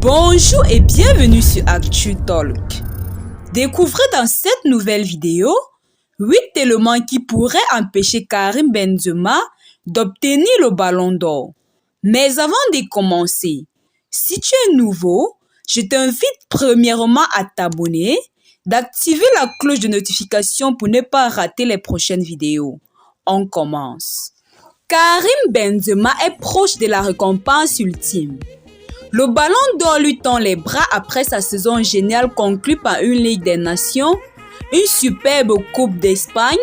Bonjour et bienvenue sur Actu Talk. Découvrez dans cette nouvelle vidéo 8 éléments qui pourraient empêcher Karim Benzema d'obtenir le Ballon d'Or. Mais avant de commencer, si tu es nouveau, je t'invite premièrement à t'abonner, d'activer la cloche de notification pour ne pas rater les prochaines vidéos. On commence. Karim Benzema est proche de la récompense ultime. Le Ballon d'Or lui tend les bras après sa saison géniale conclue par une Ligue des Nations, une superbe Coupe d'Espagne,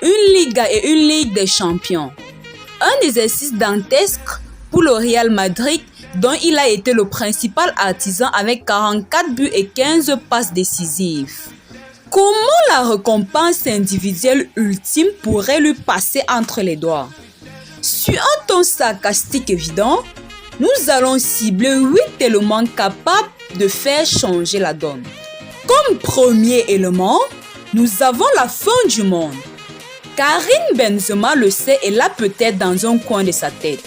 une Liga et une Ligue des Champions. Un exercice dantesque pour le Real Madrid dont il a été le principal artisan avec 44 buts et 15 passes décisives. Comment la récompense individuelle ultime pourrait lui passer entre les doigts? Sur un ton sarcastique évident, nous allons cibler 8 éléments capables de faire changer la donne. Comme premier élément, nous avons la fin du monde. Karim Benzema le sait et l'a peut-être dans un coin de sa tête.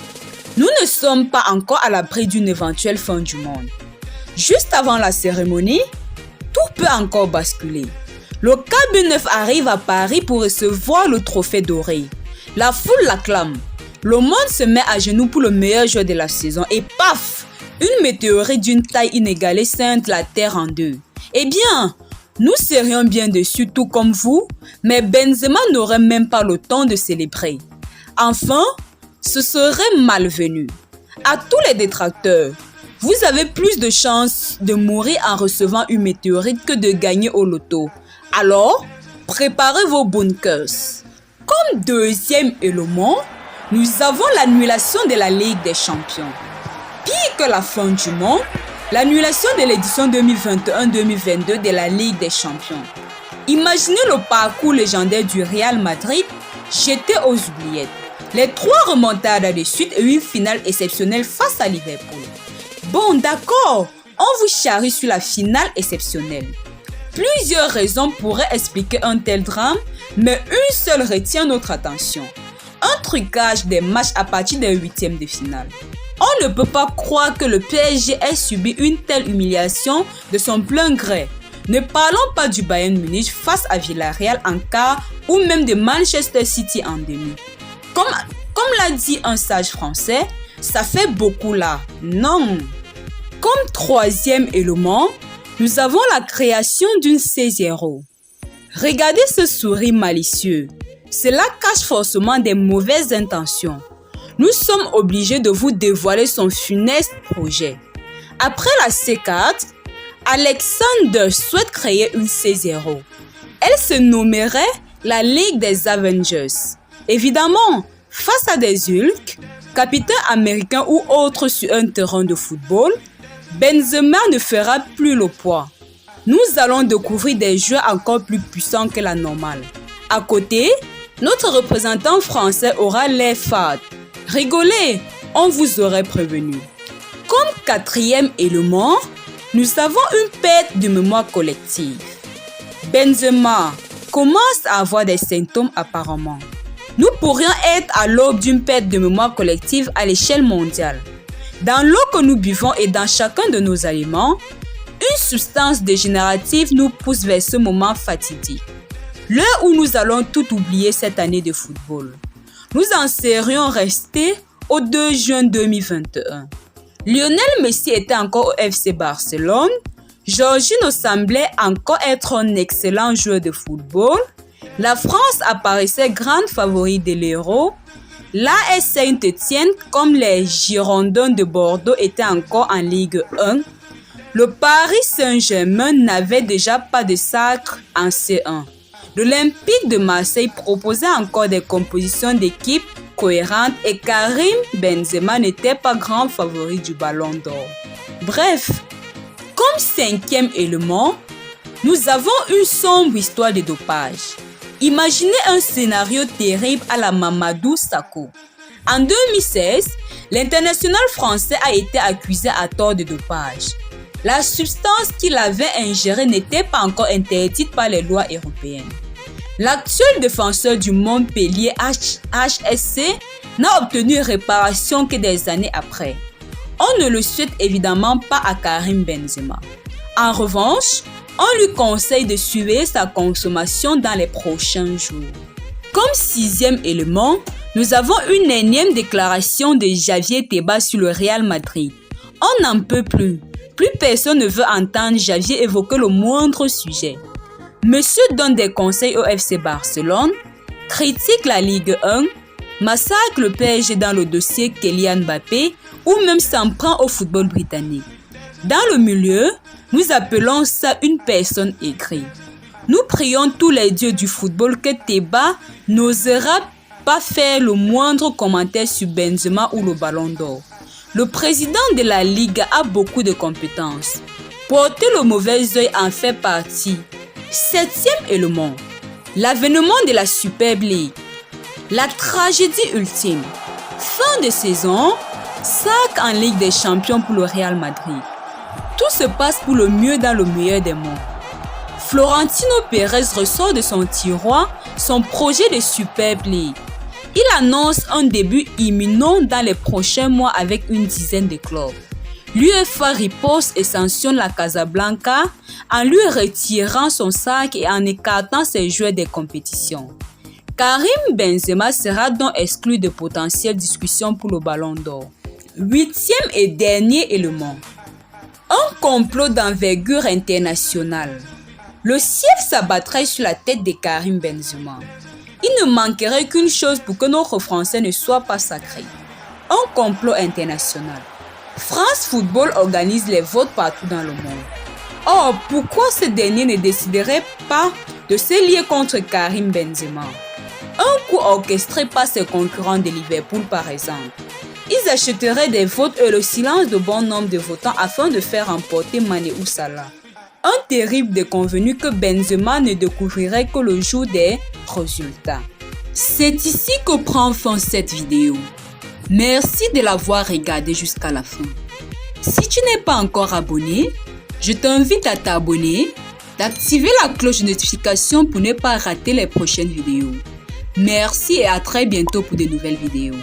Nous ne sommes pas encore à l'abri d'une éventuelle fin du monde. Juste avant la cérémonie, tout peut encore basculer. Le KB9 arrive à Paris pour recevoir le trophée doré. La foule l'acclame. Le monde se met à genoux pour le meilleur joueur de la saison et paf, une météorite d'une taille inégalée scinde la Terre en deux. Eh bien, nous serions bien déçus tout comme vous, mais Benzema n'aurait même pas le temps de célébrer. Enfin, ce serait malvenu. À tous les détracteurs, vous avez plus de chances de mourir en recevant une météorite que de gagner au loto. Alors, préparez vos bunkers. Comme deuxième élément, nous avons l'annulation de la Ligue des Champions. Pire que la fin du monde, l'annulation de l'édition 2021-2022 de la Ligue des Champions. Imaginez le parcours légendaire du Real Madrid jeté aux oubliettes. Les 3 remontades de suite et une finale exceptionnelle face à Liverpool. Bon, d'accord, on vous charrie sur la finale exceptionnelle. Plusieurs raisons pourraient expliquer un tel drame, mais une seule retient notre attention. Un trucage des matchs à partir des 8e de finale. On ne peut pas croire que le PSG ait subi une telle humiliation de son plein gré. Ne parlons pas du Bayern Munich face à Villarreal en quart ou même de Manchester City en demi. Comme l'a dit un sage français, ça fait beaucoup là, non? Comme troisième élément, nous avons la création d'une C0. Regardez ce sourire malicieux. Cela cache forcément des mauvaises intentions. Nous sommes obligés de vous dévoiler son funeste projet. Après la C4, Alexander souhaite créer une C0. Elle se nommerait la Ligue des Avengers. Évidemment, face à des Hulk, capitaines américains ou autres sur un terrain de football, Benzema ne fera plus le poids. Nous allons découvrir des joueurs encore plus puissants que la normale. À côté, notre représentant français aura l'air fade. Rigolez, on vous aurait prévenu. Comme quatrième élément, nous avons une perte de mémoire collective. Benzema commence à avoir des symptômes apparemment. Nous pourrions être à l'aube d'une perte de mémoire collective à l'échelle mondiale. Dans l'eau que nous buvons et dans chacun de nos aliments, une substance dégénérative nous pousse vers ce moment fatidique. L'heure où nous allons tout oublier cette année de football. Nous en serions restés au 2 juin 2021. Lionel Messi était encore au FC Barcelone. Jorginho semblait encore être un excellent joueur de football. La France apparaissait grande favorite de l'Euro. L'AS Saint-Étienne, comme les Girondins de Bordeaux, étaient encore en Ligue 1. Le Paris Saint-Germain n'avait déjà pas de sacre en C1. L'Olympique de Marseille proposait encore des compositions d'équipe cohérentes et Karim Benzema n'était pas grand favori du Ballon d'Or. Bref, comme 5e élément, nous avons une sombre histoire de dopage. Imaginez un scénario terrible à la Mamadou Sakho. En 2016, l'international français a été accusé à tort de dopage. La substance qu'il avait ingérée n'était pas encore interdite par les lois européennes. L'actuel défenseur du Montpellier HSC n'a obtenu réparation que des années après. On ne le souhaite évidemment pas à Karim Benzema. En revanche, on lui conseille de surveiller sa consommation dans les prochains jours. Comme 6e élément, nous avons une énième déclaration de Javier Tebas sur le Real Madrid. On n'en peut plus. Plus personne ne veut entendre Javier évoquer le moindre sujet. Monsieur donne des conseils au FC Barcelone, critique la Ligue 1, massacre le PSG dans le dossier Kylian Mbappé ou même s'en prend au football britannique. Dans le milieu, nous appelons ça une personne aigrie. Nous prions tous les dieux du football que Tebas n'osera pas faire le moindre commentaire sur Benzema ou le Ballon d'Or. Le président de la Ligue a beaucoup de compétences. Porter le mauvais œil en fait partie. 7e élément. L'avènement de la Super League. La tragédie ultime. Fin de saison, sac en Ligue des Champions pour le Real Madrid. Tout se passe pour le mieux dans le meilleur des mondes. Florentino Pérez ressort de son tiroir son projet de Super League. Il annonce un début imminent dans les prochains mois avec une dizaine de clubs. L'UEFA riposte et sanctionne la Casablanca en lui retirant son sac et en écartant ses joueurs des compétitions. Karim Benzema sera donc exclu de potentielles discussions pour le Ballon d'Or. 8e et dernier élément. Un complot d'envergure internationale. Le ciel s'abattrait sur la tête de Karim Benzema. Il ne manquerait qu'une chose pour que notre Français ne soit pas sacré. Un complot international. France Football organise les votes partout dans le monde. Or, pourquoi ce dernier ne déciderait pas de se lier contre Karim Benzema? Un coup orchestré par ses concurrents de Liverpool par exemple. Ils achèteraient des votes et le silence de bon nombre de votants afin de faire remporter Mané ou Salah. Un terrible déconvenu que Benzema ne découvrirait que le jour des résultats. C'est ici que prend fin cette vidéo. Merci de l'avoir regardé jusqu'à la fin. Si tu n'es pas encore abonné, je t'invite à t'abonner, d'activer la cloche de notification pour ne pas rater les prochaines vidéos. Merci et à très bientôt pour de nouvelles vidéos.